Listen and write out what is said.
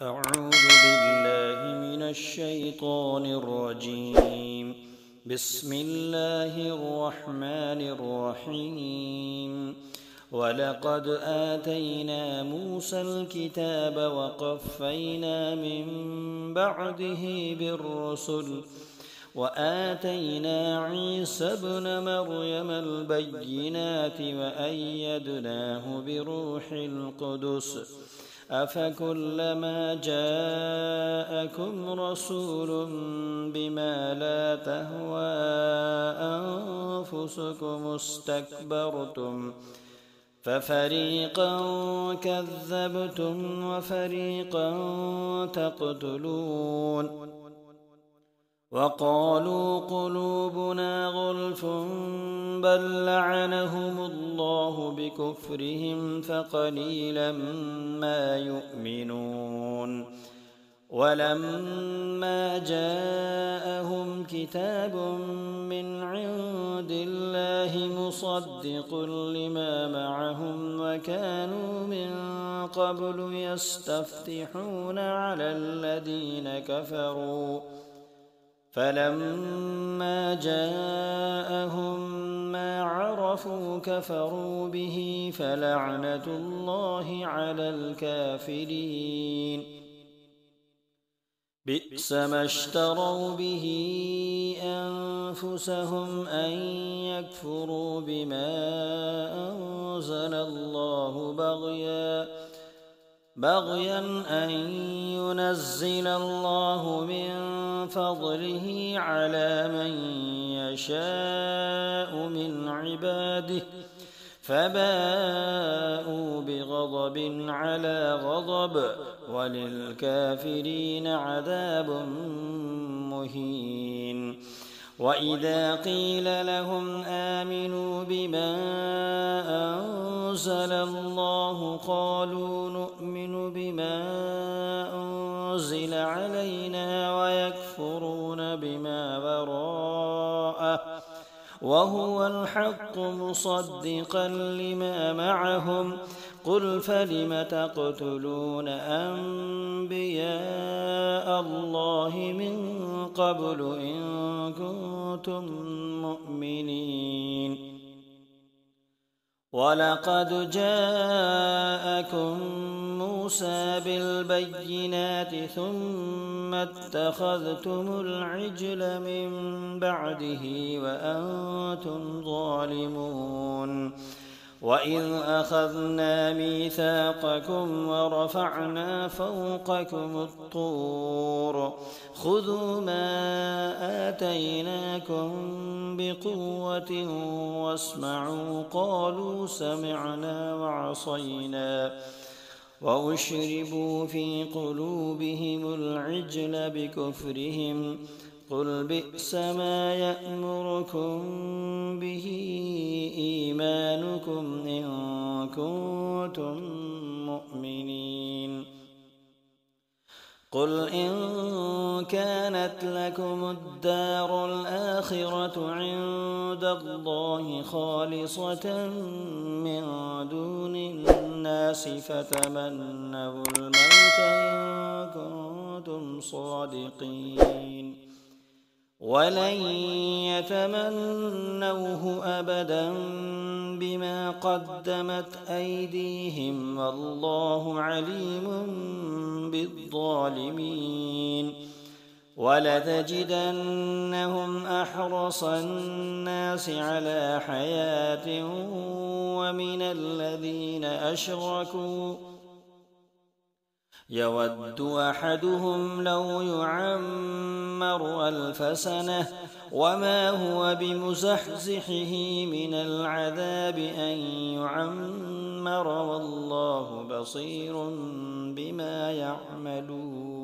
أعوذ بالله من الشيطان الرجيم. بسم الله الرحمن الرحيم. ولقد آتينا موسى الكتاب وقفينا من بعده بالرسل وآتينا عيسى ابن مريم البينات وأيدناه بروح القدس أفكلما جاءكم رسول بما لا تهوى أنفسكم استكبرتم ففريقا كذبتم وفريقا تقتلون وقالوا قلوبنا غلف بل لعنهم الله بكفرهم فقليلا ما يؤمنون. ولما جاءهم كتاب من عند الله مصدق لما معهم وكانوا من قبل يستفتحون على الذين كفروا فلما جاءهم ما عرفوا كفروا به فلعنة الله على الكافرين. بئس ما اشتروا به أنفسهم أن يكفروا بما أنزل الله بغيا أن ينزل الله من فضله على من يشاء من عباده فباءوا بغضب على غضب وللكافرين عذاب مهين. وإذا قيل لهم آمنوا بما أنزل الله قالوا نؤمن بما أنزل علينا ويكفرون بما وراءه وهو الحق مصدقا لما معهم قل فلم تقتلون أنبياء الله من قبل إن كنتم مؤمنين. ولقد جاءكم موسى بالبينات ثم اتخذتم العجل من بعده وأنتم ظالمون. وإذ أخذنا ميثاقكم ورفعنا فوقكم الطور خذوا ما آتيناكم بقوة واسمعوا قالوا سمعنا وعصينا وأشربوا في قلوبهم العجل بكفرهم قل بئس ما يأمركم به إيمانكم إن كنتم مؤمنين. قل إن كانت لكم الدار الآخرة عند الله خالصة من دون الناس فتمنوا الموت إن كنتم صادقين ولن يتمنوه أبدا بما قدمت أيديهم والله عليم بالظالمين. ولتجدنهم أحرص الناس على حياة ومن الذين أشركوا يود أحدهم لو يعمر 1000 سنة وما هو بمزحزحه من العذاب أن يعمر والله بصير بما يعملون.